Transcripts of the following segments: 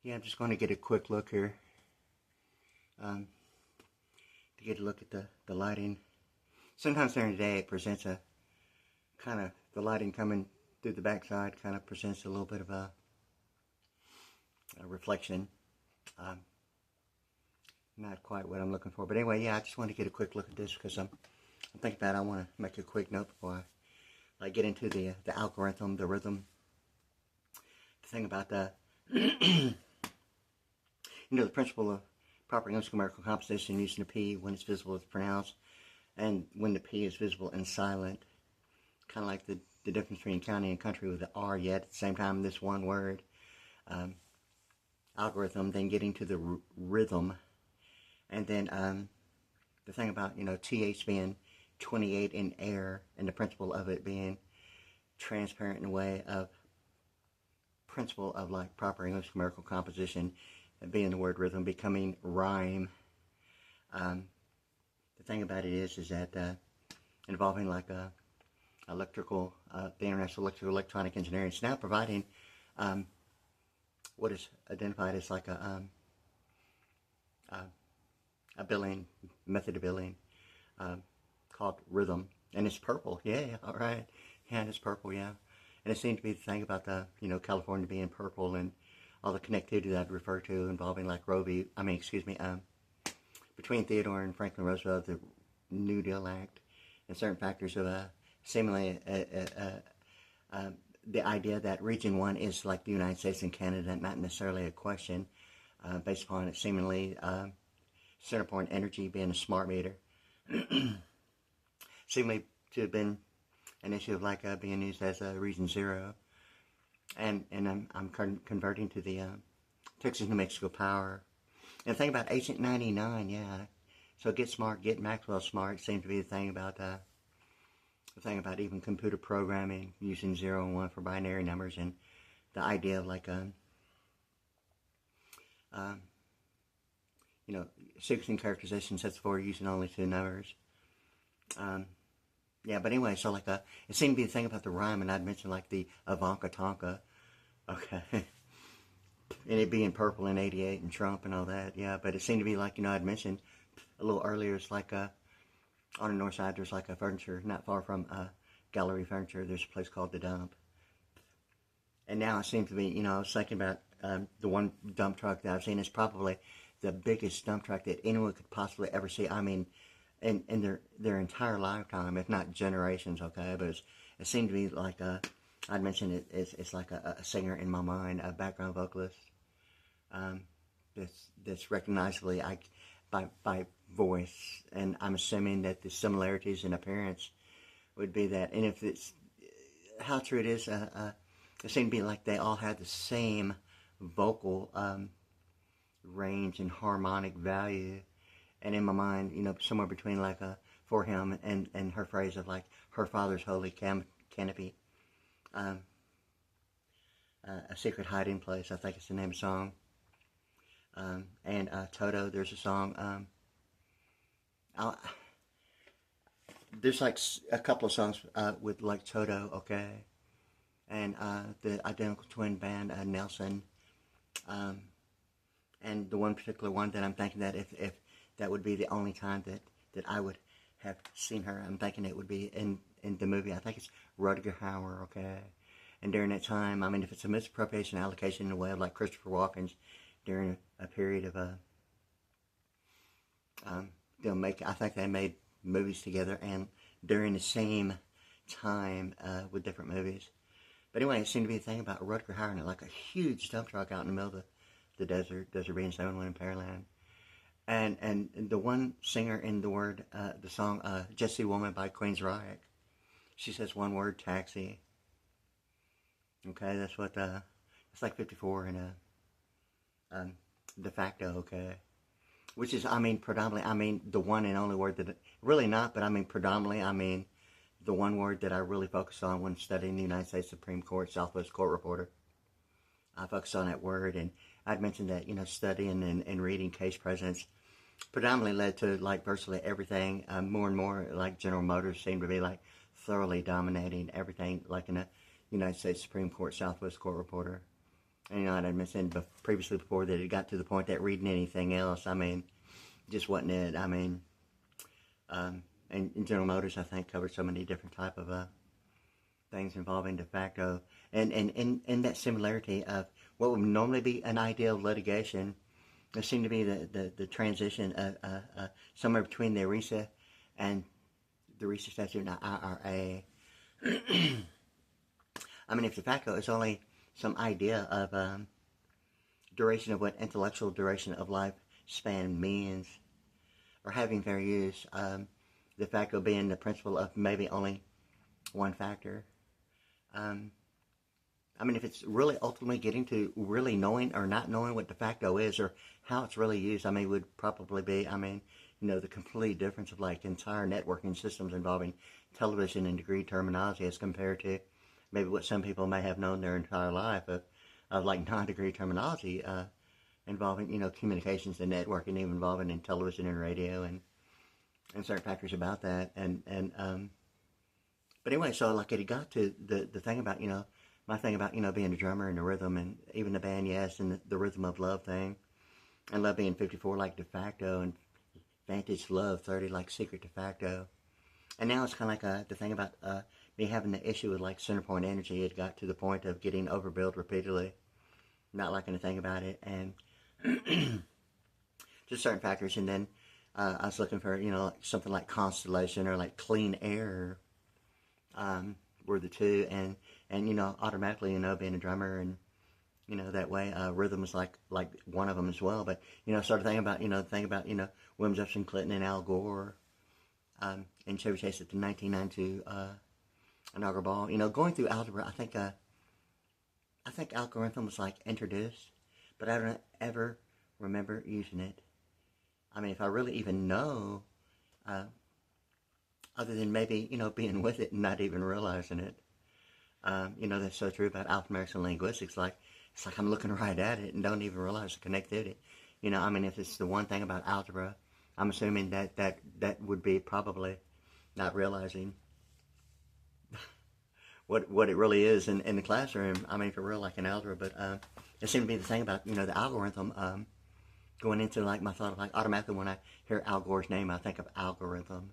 Yeah, I'm just going to get a quick look here to get a look at the lighting. Sometimes during the day it presents a kind of, the lighting coming through the backside kind of presents a little bit of a reflection. Not quite what I'm looking for. But anyway, yeah, I just want to get a quick look at this because I'm thinking about it. I want to make a quick note before I get into the algorithm, the rhythm. The thing about the, the principle of proper English numerical composition using the P when it's visible it's pronounced, and when the P is visible and silent. Kind of like the difference between county and country with the R, yet at the same time this one word. Algorithm, then getting to the rhythm. And then the thing about, TH being 28 in air, and the principle of it being transparent in a way of principle of like proper English numerical composition, being the word rhythm, becoming rhyme. The thing about it is that involving like electrical, the International Electronic Engineering, it's now providing what is identified as like a billing, method of billing called rhythm. And it's purple. Yeah, all right. Yeah, and it's purple, yeah. And it seemed to be the thing about the, California being purple and all the connectivity that I'd refer to involving like between Theodore and Franklin Roosevelt, the New Deal Act, and certain factors of seemingly the idea that Region 1 is like the United States and Canada, not necessarily a question, based upon it seemingly center point energy being a smart meter. Seemingly to have been an issue of like being used as a Region 0. And I'm converting to the Texas New Mexico Power. And the thing about Agent 99, yeah. So get smart, get Maxwell smart seemed to be the thing about even computer programming using 0 and 1 for binary numbers, and the idea of like sequencing characterization sets for using only 2 numbers. Yeah, but anyway, so like it seemed to be the thing about the rhyme, and I'd mentioned like the Ivanka Tonka, okay, and it being purple in '88 and Trump and all that, yeah. But it seemed to be like I'd mentioned a little earlier. It's like on the north side, there's like a furniture not far from Gallery Furniture. There's a place called the Dump, and now it seems to be I was thinking about the one dump truck that I've seen is probably the biggest dump truck that anyone could possibly ever see. I mean, in their entire lifetime, if not generations, okay? But it seemed to be like, I'd mentioned it's like a singer in my mind, a background vocalist, that's recognizably by voice. And I'm assuming that the similarities in appearance would be that. And if it's, how true it is, it seemed to be like they all had the same vocal range and harmonic value. And in my mind, somewhere between like for him and her phrase of like her father's holy canopy, a secret hiding place, I think it's the name of the song. And Toto, there's a song. There's like a couple of songs with like Toto, okay, and the identical twin band Nelson, and the one particular one that I'm thinking that if that would be the only time that I would have seen her, I'm thinking it would be in the movie. I think it's Rutger Hauer, okay? And during that time, I mean, if it's a misappropriation allocation in a way of like Christopher Walken's during a period of I think they made movies together and during the same time with different movies. But anyway, it seemed to be a thing about Rutger Hauer and like a huge dump truck out in the middle of the desert being 7-1 in Pearland. And the one singer in the song Jessie Woman by Queensryche, she says one word, taxi. Okay, that's what it's like 54 in a de facto, okay, which is predominantly the one and only word that really not, but predominantly the one word that I really focused on when studying the United States Supreme Court Southwest Court Reporter. I focused on that word, and I'd mentioned that studying and reading case precedents predominantly led to like virtually everything. More and more, like General Motors seemed to be like thoroughly dominating everything, like in a United States Supreme Court Southwest Court Reporter. And, you know, I mentioned previously before that it got to the point that reading anything else, I mean, just wasn't it. I mean, and General Motors, I think, covered so many different type of things involving de facto, and that similarity of what would normally be an idea of litigation. There seemed to be the transition somewhere between the ERISA and the ERISA statute and the IRA. I mean, if de facto is only some idea of duration of what intellectual duration of lifespan means, or having fair use, de facto being the principle of maybe only one factor. I mean, if it's really ultimately getting to really knowing or not knowing what de facto is or how it's really used, I mean, would probably be, I mean, you know, the complete difference of like entire networking systems involving television and degree terminology as compared to maybe what some people may have known their entire life of like non-degree terminology involving, you know, communications and networking, even involving in television and radio and certain factors about that. But anyway, so like it got to the thing about, you know, my thing about, you know, being a drummer and the rhythm and even the band, yes, and the Rhythm of Love thing. And Love being 54 like de facto and Vantage Love 30 like secret de facto. And now it's kind of like the thing about me having the issue with like center point energy. It got to the point of getting overbilled repeatedly, not liking a thing about it, and just certain factors. And then I was looking for, you know, like something like Constellation or like Clean Air were the two, and you know, automatically, you know, being a drummer and, you know, that way, rhythm was like one of them as well. But, you know, started thinking about, you know, William Jefferson Clinton and Al Gore, and Chevy Chase at the 1992 inaugural ball. You know, going through algebra, I think algorithm was like introduced, but I don't ever remember using it. I mean, if I really even know, other than maybe, you know, being with it and not even realizing it. You know, that's so true about alphanumerics and linguistics. Like, it's like I'm looking right at it and don't even realize the connectivity. You know, I mean, if it's the one thing about algebra, I'm assuming that would be probably not realizing what it really is in the classroom. I mean, for real, like in algebra. But it seemed to be the thing about, you know, the algorithm going into like my thought of like automatically when I hear Al Gore's name, I think of algorithm.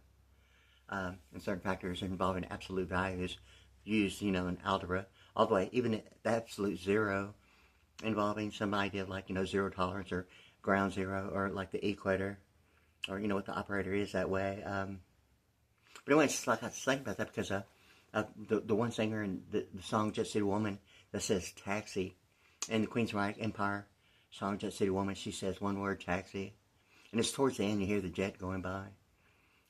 And certain factors involving absolute values used, you know, in algebra, all the way, even at the absolute zero, involving some idea of like, you know, zero tolerance or ground zero or like the equator, or, you know, what the operator is that way. But anyway, it's just like I was thinking about that because the one singer in the song Jet City Woman that says taxi, in the Queen's Empire song Jet City Woman, she says one word, taxi, and it's towards the end you hear the jet going by.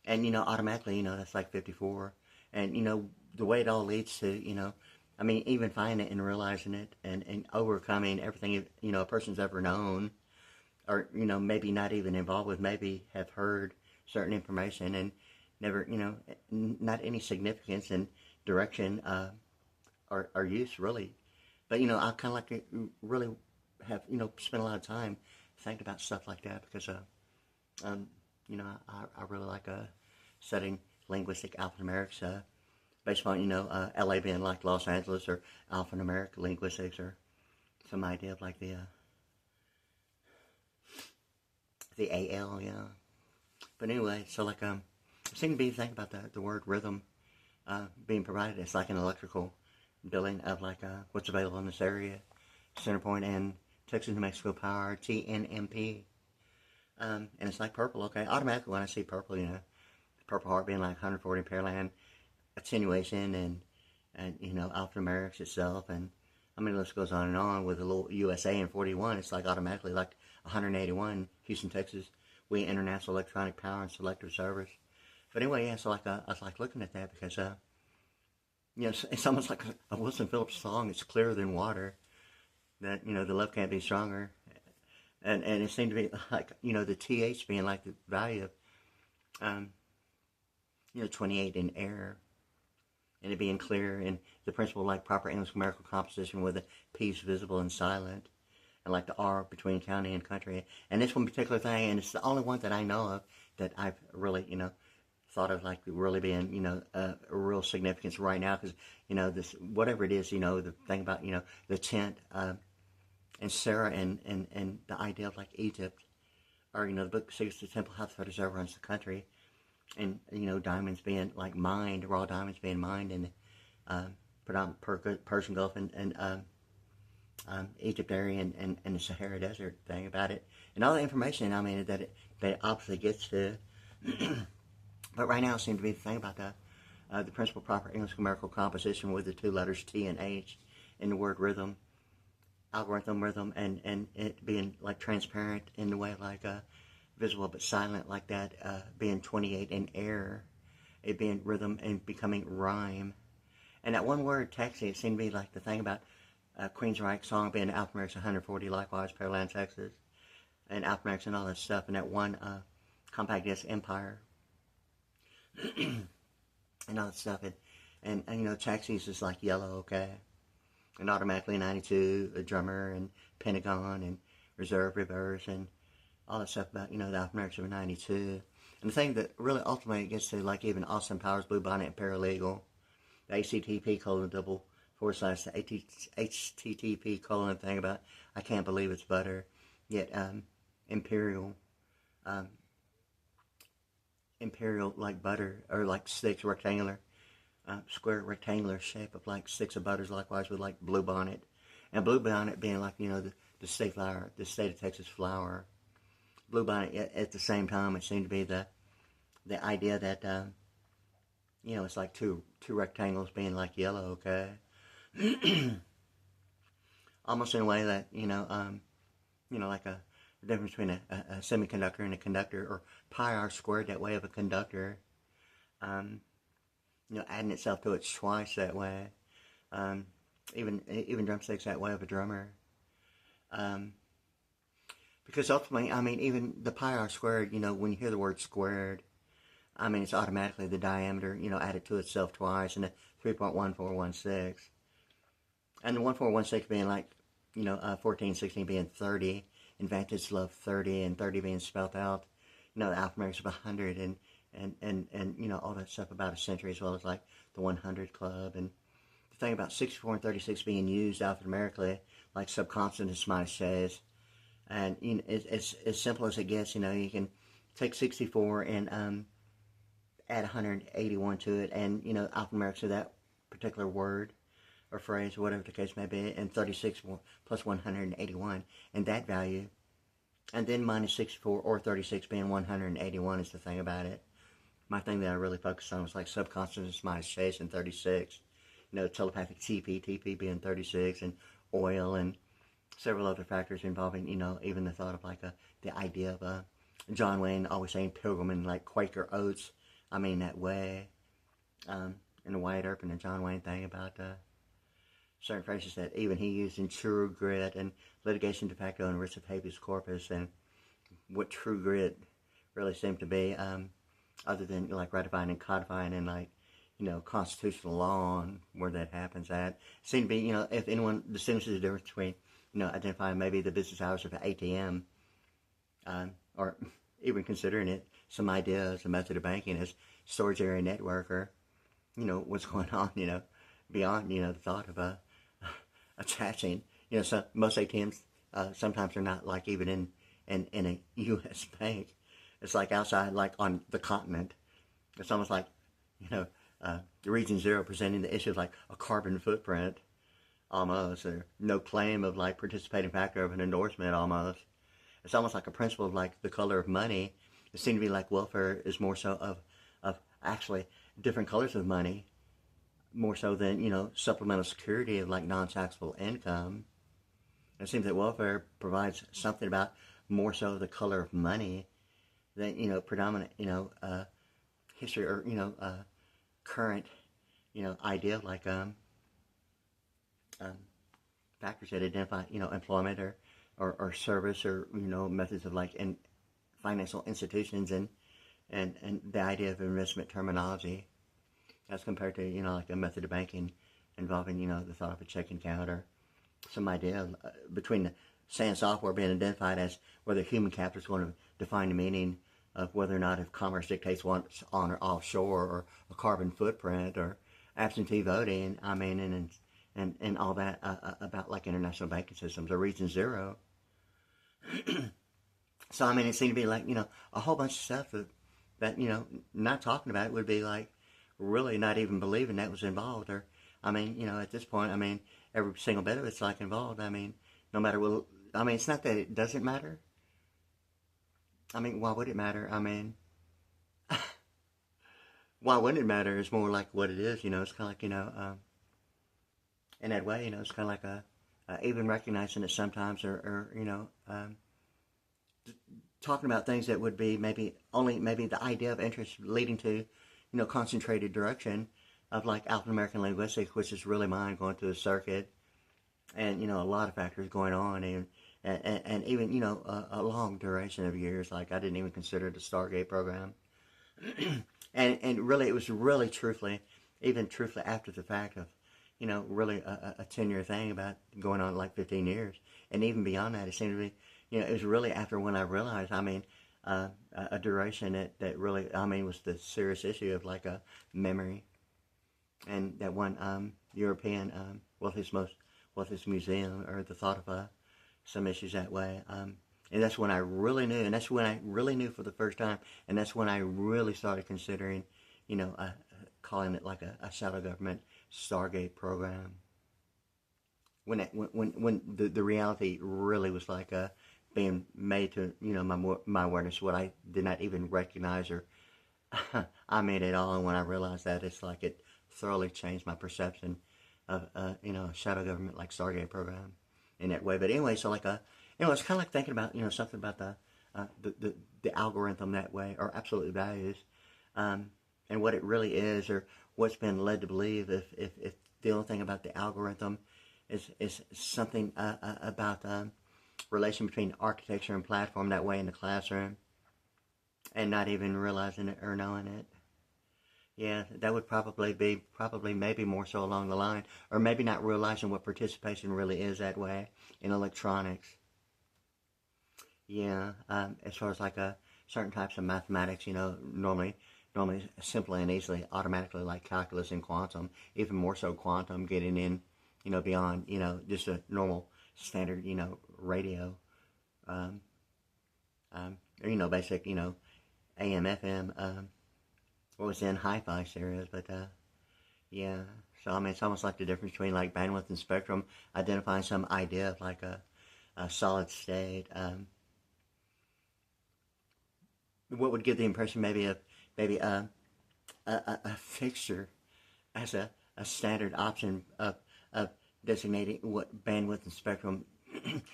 And, you know, automatically, you know, that's like 54. And, you know, the way it all leads to, you know, I mean, even finding it and realizing it and overcoming everything, you know, a person's ever known, or, you know, maybe not even involved with, maybe have heard certain information and never, you know, not any significance in direction or use, really. But, you know, I kind of like to really have, you know, spend a lot of time thinking about stuff like that because, you know, I really like studying linguistic alphanumerics based on, you know, LA being like Los Angeles, or alphanumeric linguistics, or some idea of like the AL, yeah. But anyway, so like I seem to be thinking about the word rhythm being provided. It's like an electrical billing of like what's available in this area, Centerpoint and Texas New Mexico Power, TNMP. And it's like purple, okay. Automatically when I see purple, you know, Purple Heart being like 140 Pearland, attenuation and you know, alphanumerics itself, and I mean, the list goes on with a little USA and 41. It's like automatically like 181 Houston, Texas, we International Electronic Power and Selective Service. But anyway, yeah, so like I was like looking at that because you know, it's almost like a Wilson Phillips song. It's clearer than water. That, you know, the love can't be stronger. And it seemed to be like, you know, the TH being like the value of, you know, 28 in air, and it being clear, and the principle like proper English numerical composition with the P's visible and silent, and like the R between county and country. And this one particular thing, and it's the only one that I know of that I've really, you know, thought of like really being, you know, a real significance right now, because, you know, this, whatever it is, you know, the thing about, you know, the tint, and Sarah and the idea of like Egypt, or the book Secrets to the Temple, how the Federal Reserve runs the country, and diamonds being like mined, raw diamonds being mined in predominant Persian Gulf and Egypt area and the Sahara Desert thing about it, and all the information that it obviously gets to. But right now it seems to be the thing about the principal proper English grammatical composition with the two letters T and H in the word rhythm, algorithm, rhythm, and it being like transparent in the way like visible but silent like that, being 28 in air, it being rhythm and becoming rhyme. And that one word, taxi, it seemed to be like the thing about Queensryche song being alphanumerics 140, likewise Pearland, Texas, and alphanumerics and all that stuff, and that one compact disc empire and all that stuff, and taxis is like yellow, okay, and automatically 92, a drummer, and Pentagon, and reserve, reverse, and all that stuff about the alphanumerics of 92. And the thing that really ultimately gets to like even Austin Powers, Blue Bonnet, and Paralegal, the HTTP:// the HTTP: thing about I can't believe it's butter, yet imperial like butter, or like sticks, rectangular, square rectangular shape of like sticks of butters, likewise with like Blue Bonnet, and Blue Bonnet being like the state flower, the state of Texas flower. Blue Bonnet at the same time, it seemed to be the idea that it's like two rectangles being like yellow, okay. Almost in a way that like the difference between a semiconductor and a conductor, or pi r squared that way of a conductor, adding itself to its twice that way, even drumsticks that way of a drummer, because ultimately, even the pi r squared, when you hear the word squared, it's automatically the diameter, added to itself twice, and the 3.1416. And the 1416 being like, 14, 16 being 30, and Vantage love 30, and 30 being spelled out, the alphanumerics of 100, and all that stuff about a century, as well as like the 100 Club, and the thing about 64 and 36 being used alphanumerically, like subconsonants, minus and it's as simple as it gets. You can take 64 and add 181 to it, and alphanumerics of that particular word or phrase, or whatever the case may be, and 36 plus 181, and that value, and then minus 64 or 36 being 181 is the thing about it. My thing that I really focused on was like subconsonants, minus chase, and 36. Telepathic TP being 36, and oil, and several other factors involving, even the thought of like the idea of John Wayne always saying pilgrim and like Quaker oats. That way, and the Wyatt Earp and the John Wayne thing about certain phrases that even he used in true grit and litigation de facto and writs of habeas corpus, and what true grit really seemed to be, other than like ratifying and codifying and like constitutional law and where that happens at. Seemed to be, if anyone distinguishes the difference between identifying maybe the business hours of an ATM, or even considering it some idea as a method of banking as storage area network, or what's going on beyond the thought of attaching so most ATMs sometimes are not like even in a U.S. bank. It's like outside, like on the continent. It's almost like the Region Zero presenting the issue of like a carbon footprint almost, or no claim of like participating factor of an endorsement almost. It's almost like a principle of like the color of money. It seems to be like welfare is more so of actually different colors of money, more so than supplemental security of like non-taxable income. It seems that welfare provides something about more so the color of money than predominant history or current idea of like factors that identify employment or service, or methods of like in financial institutions, and the idea of investment terminology as compared to like a method of banking involving the thought of a checking account, or some idea between the sand software being identified as whether human capital is going to define the meaning of whether or not if commerce dictates what's on or offshore, or a carbon footprint, or absentee voting. And and all that about like international banking systems, or Region Zero. So I mean, it seemed to be like, a whole bunch of stuff that not talking about it would be like really not even believing that was involved. Or I mean, at this point, I mean, every single bit of it's like involved. I mean, no matter what. I mean, it's not that it doesn't matter. I mean, why would it matter? I mean, why wouldn't it matter? It's more like what it is. It's kind of like in that way. It's kind of like even recognizing it sometimes, or talking about things that would be maybe the idea of interest leading to, concentrated direction of like African American linguistics, which is really mine, going through the circuit, and a lot of factors going on, and even a long duration of years. Like I didn't even consider the Stargate program, and really it was really truthfully after the fact of really a 10-year thing about going on like 15 years, and even beyond that, it seemed to be. It was really after when I realized, I mean, a duration that really, I mean, was the serious issue of like a memory, and that one European, his museum, or the thought of some issues that way, and that's when I really knew, and that's when I really knew for the first time, and that's when I really started considering, calling it like a shadow government Stargate program. When the reality really was like being made to my awareness, what I did not even recognize, or I mean at all. And when I realized that, it's like it thoroughly changed my perception of a shadow government like Stargate program in that way. But anyway, so like it's kind of like thinking about something about the algorithm that way, or absolute values, and what it really is, or what's been led to believe. If the only thing about the algorithm is something about relation between architecture and platform that way in the classroom, and not even realizing it or knowing it. Yeah, that would probably maybe more so along the line, or maybe not realizing what participation really is that way in electronics. Yeah, as far as like certain types of mathematics, normally simply and easily, automatically, like calculus and quantum, even more so quantum, getting in, beyond, just a normal standard, radio, basic, AM, FM, what was in hi-fi stereos, but, yeah, so, I mean, it's almost like the difference between, like, bandwidth and spectrum, identifying some idea of, like, a solid state, what would give the impression maybe of, a fixture as a standard option of designating what bandwidth and spectrum,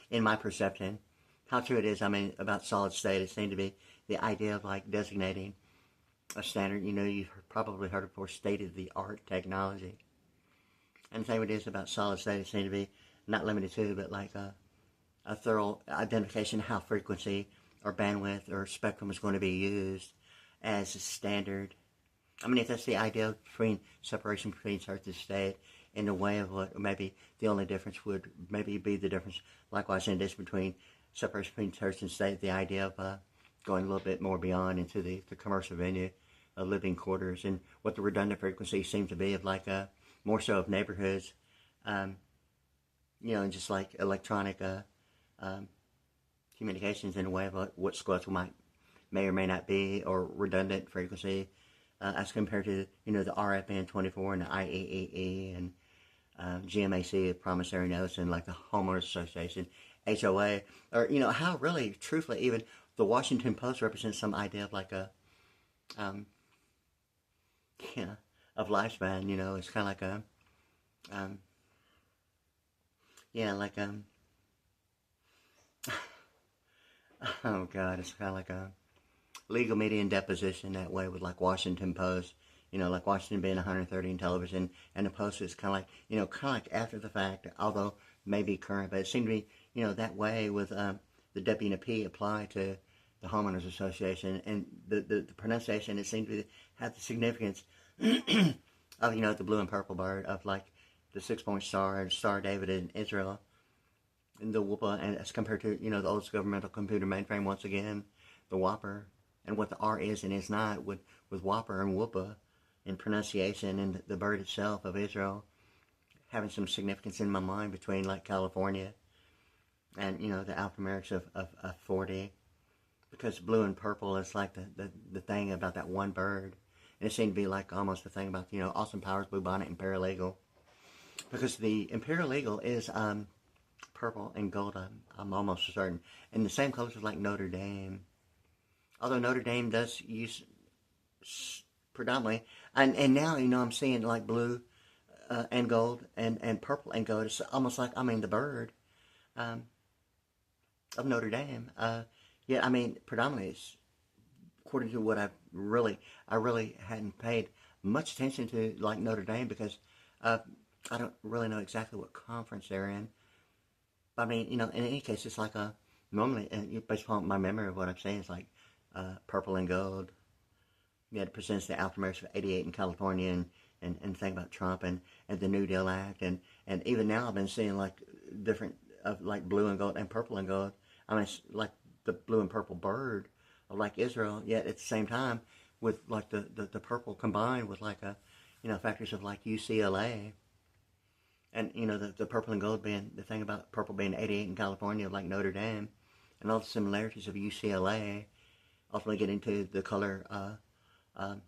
in my perception, how true it is, I mean, about solid state, it seemed to be the idea of like designating a standard, you've probably heard of before, state-of-the-art technology. And the same it is about solid state, it seemed to be not limited to, but like a thorough identification of how frequency or bandwidth or spectrum is going to be used as a standard. I mean, if that's the idea between separation between church and state, in the way of what maybe the only difference would maybe be the difference, likewise, in addition between separation between church and state, the idea of going a little bit more beyond into the commercial venue of living quarters, and what the redundant frequencies seem to be of like more so of neighborhoods, and just like electronic communications in a way of what Squelchel may or may not be, or redundant frequency, as compared to the RF band 24 and the IEEE and GMAC, promissory notes, and like the homeowners association, HOA, or how really truthfully even the Washington Post represents some idea of like a of lifespan. It's kind of like a oh god, it's kind of like a legal media and deposition that way, with like Washington Post, like Washington being 130 in television, and the Post is kind of like after the fact, although maybe current, but it seemed to be, that way with the W and the P applied to the homeowners association, and the pronunciation, it seemed to have the significance of, the blue and purple bird, of like the 6-point star and Star David in Israel, and the WUPA, and as compared to, the old governmental computer mainframe, once again, the Whopper, and what the R is and is not with Whopper and WUPA in pronunciation, and the bird itself of Israel, having some significance in my mind between like California and, you know, the alphanumerics of 40. Because blue and purple is like the thing about that one bird. And it seemed to be like almost the thing about, you know, Austin Powers, Bluebonnet, Imperial Eagle. Because the Imperial Eagle is purple and gold, I'm almost certain. And the same colors as like Notre Dame. Although Notre Dame does use predominantly. And now, you know, I'm seeing like blue and gold and purple and gold. It's almost like, I mean, the bird of Notre Dame. Yeah, I mean, predominantly, it's, according to what I really hadn't paid much attention to, like Notre Dame, because I don't really know exactly what conference they're in. But I mean, you know, in any case, it's like normally, based upon my memory of what I'm saying, it's like purple and gold. Yeah, it presents the alphanumerics of 88 in California and think about Trump and the New Deal Act. And even now I've been seeing like different, like blue and gold and purple and gold. I mean, it's like the blue and purple bird of like Israel, yet at the same time with like the purple combined with like you know, factors of like UCLA. And, you know, the purple and gold being, the thing about purple being 88 in California, like Notre Dame, and all the similarities of UCLA, ultimately getting to the color,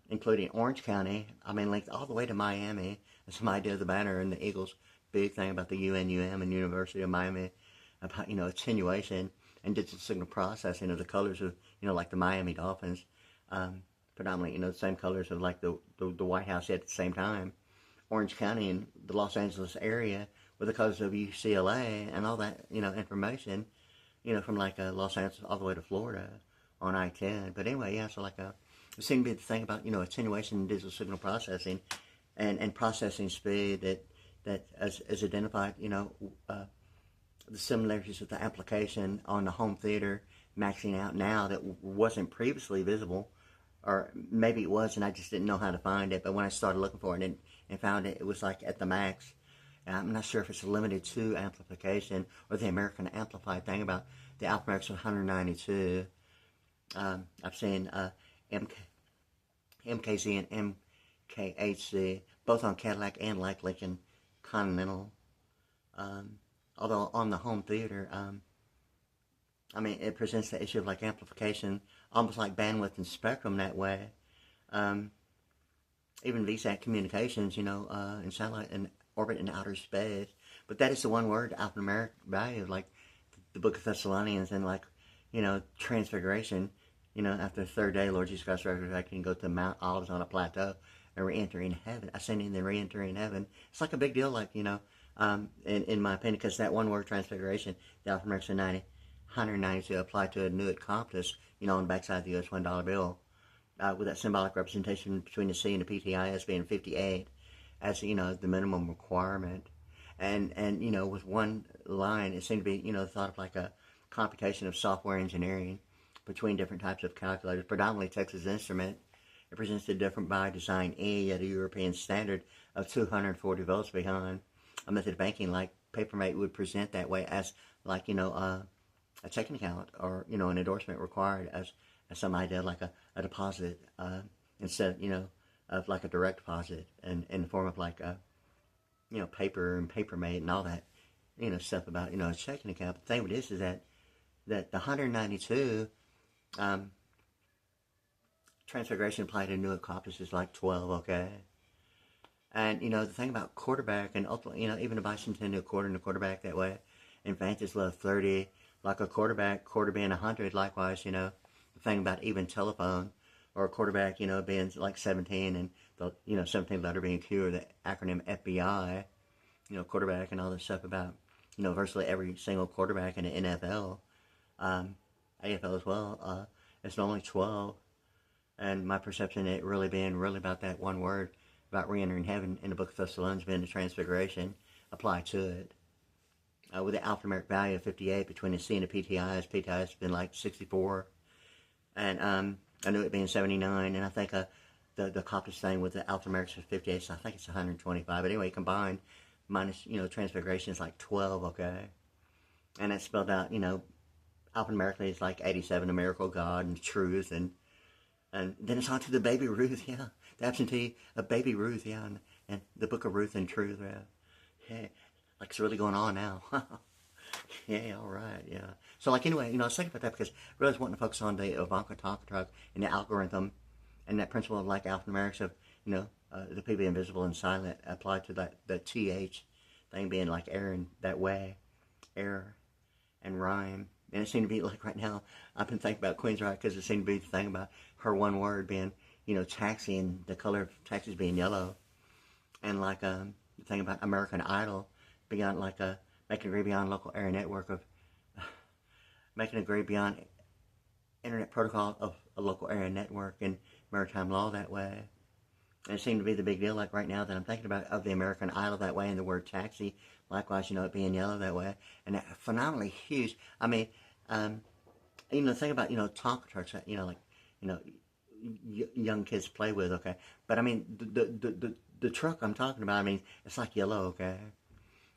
including Orange County, I mean, linked all the way to Miami. That's some idea of the banner and the Eagles' big thing about the UNUM and University of Miami, about, you know, attenuation and digital signal processing of the colors of, you know, like the Miami Dolphins, predominantly, you know, the same colors of like the White House at the same time. Orange County and the Los Angeles area with the colors of UCLA and all that, you know, information, you know, from like Los Angeles all the way to Florida on I-10. But anyway, yeah, so like it seemed to be the thing about, you know, attenuation and digital signal processing and processing speed that as identified, you know, the similarities of the application on the home theater maxing out now that wasn't previously visible, or maybe it was and I just didn't know how to find it. But when I started looking for it and found it, it was like at the max. And I'm not sure if it's limited to amplification or the American Amplified thing about the alphanumerics of 192. I've seen MKZ and MKHZ, both on Cadillac and like Lincoln Continental. Although on the home theater, I mean, it presents the issue of like amplification, almost like bandwidth and spectrum that way. Even VSAT communications, you know, in satellite and orbit in outer space. But that is the one word, alphanumeric value, like the Book of Thessalonians and like, you know, transfiguration. You know, after the third day, Lord Jesus Christ resurrected and go to Mount Olives on a plateau and re-entering heaven, ascending and then re-entering heaven. It's like a big deal, like, you know, in my opinion, because that one word, transfiguration, the alphanumerics of 192 applied to a Nuit Comptus, you know, on the backside of the US $1 bill, with that symbolic representation between the C and the PTIS being 58 as, you know, the minimum requirement. And you know, with one line, it seemed to be, you know, thought of like a computation of software engineering between different types of calculators, predominantly Texas Instrument. It presents a different by design E at a European standard of 240 volts behind a method of banking like Papermate would present that way as like, you know, a checking account or, you know, an endorsement required as some idea like a deposit instead, you know, of like a direct deposit and in the form of like you know, paper and Papermate and all that, you know, stuff about, you know, a checking account. But the thing with this is that the 192 transfiguration applied to Nuit Comptus is like 12, okay? And, you know, the thing about quarterback and ultimately, you know, even a bicentennial quarter and a quarterback that way, and Vantage love 30, like a quarterback, quarter being 100, likewise, you know, the thing about even telephone, or a quarterback, you know, being like 17 and the, you know, 17th letter being Q, or the acronym FBI, you know, quarterback and all this stuff about, you know, virtually every single quarterback in the NFL, AFL as well, it's only 12. And my perception, it really being really about that one word, about re-entering heaven in the Book of Thessalonians being the transfiguration, applied to it. With the alphanumeric value of 58 between the C and the PTIs has been like 64. And I knew it being 79. And I think the Comptus thing with the alphanumerics of 58, so I think it's 125. But anyway, combined, minus, you know, transfiguration is like 12, okay? And that's spelled out, you know, alphanumerically it's like 87, the miracle of God and truth. And then it's on to the baby Ruth, yeah. The absentee of baby Ruth, yeah. And the book of Ruth and truth, yeah. Okay. Like it's really going on now. Yeah, all right, yeah. So, like, anyway, I was thinking about that because I really was wanting to focus on the Ivanka Tonka truck and the algorithm and that principle of, like, alphanumerics of, the P being invisible and silent applied to the TH thing being like air and that way, air and rhyme. And it seemed to be like right now, I've been thinking about Queensryche because it seemed to be the thing about her one word being, taxi and the color of taxis being yellow. And like the thing about American Idol being like making a great beyond local area network of making a great beyond internet protocol of a local area network and maritime law that way. And it seemed to be the big deal, like right now that I'm thinking about, of the American Idol that way and the word taxi, likewise, it being yellow that way. And that phenomenally huge. I mean, the thing about, Tonka trucks, like, young kids play with, okay? But I mean, the truck I'm talking about, I mean, it's like yellow, okay?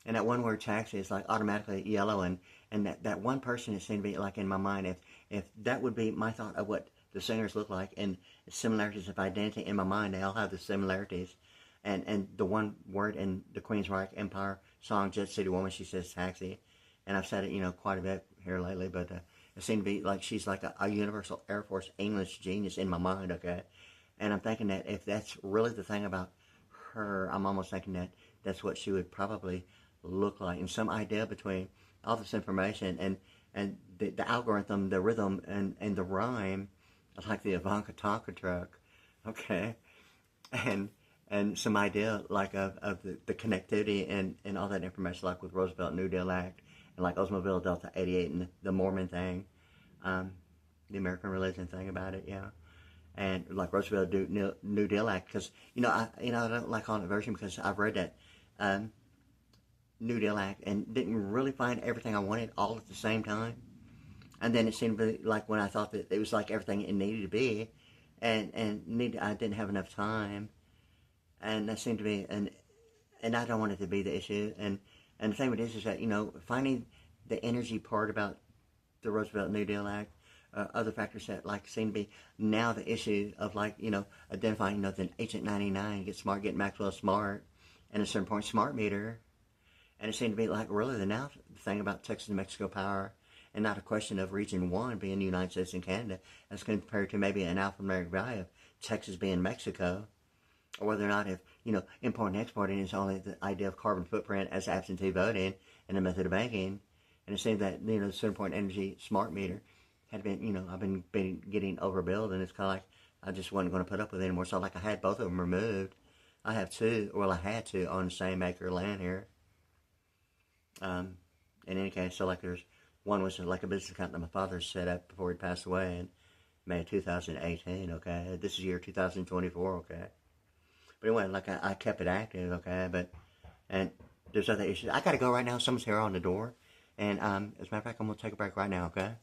And that one word taxi is like automatically yellow, and that one person, it seemed to be like in my mind, if that would be my thought of what the singers look like, and similarities of identity in my mind, they all have the similarities. And the one word in the Queensryche Empire song, Jet City Woman, she says taxi. And I've said it, quite a bit here lately, but it seemed to be like she's like a Universal Air Force English genius in my mind, okay? And I'm thinking that if that's really the thing about her, I'm almost thinking that that's what she would probably look like, and some idea between all this information and the algorithm, the rhythm, and the rhyme, like the Ivanka Tonka truck, okay, and some idea like of the connectivity and all that information, like with Roosevelt New Deal Act and like Oldsmobile Delta 88 and the Mormon thing, the American religion thing about it, yeah. And like Roosevelt New Deal Act, because I don't like calling it version because I've read that New Deal Act and didn't really find everything I wanted all at the same time. And then it seemed to be like when I thought that it was like everything it needed to be, and I didn't have enough time, and that seemed to be and I don't want it to be the issue. And the thing with this is that finding the energy part about the Roosevelt New Deal Act, other factors that like seem to be now the issue of like identifying the Agent 99, get smart, get Maxwell smart, and at a certain point smart meter. And it seemed to be like really the thing about Texas and Mexico power, and not a question of Region 1 being the United States and Canada, as compared to maybe an alphanumeric value of Texas being Mexico, or whether or not if, importing and exporting is only the idea of carbon footprint as absentee voting and a method of banking. And it seemed that, the certain point energy smart meter had been, I've been getting overbilled, and it's kind of like I just wasn't going to put up with it anymore. So like I had both of them removed. I have two, well I had two on the same acre of land here. In any case, so like there's one was like a business account that my father set up before he passed away in May of 2018, okay? This is year 2024, okay? But anyway, like I kept it active, okay? And there's other issues. I gotta go right now. Someone's here on the door. And as a matter of fact, I'm gonna take a break right now, okay?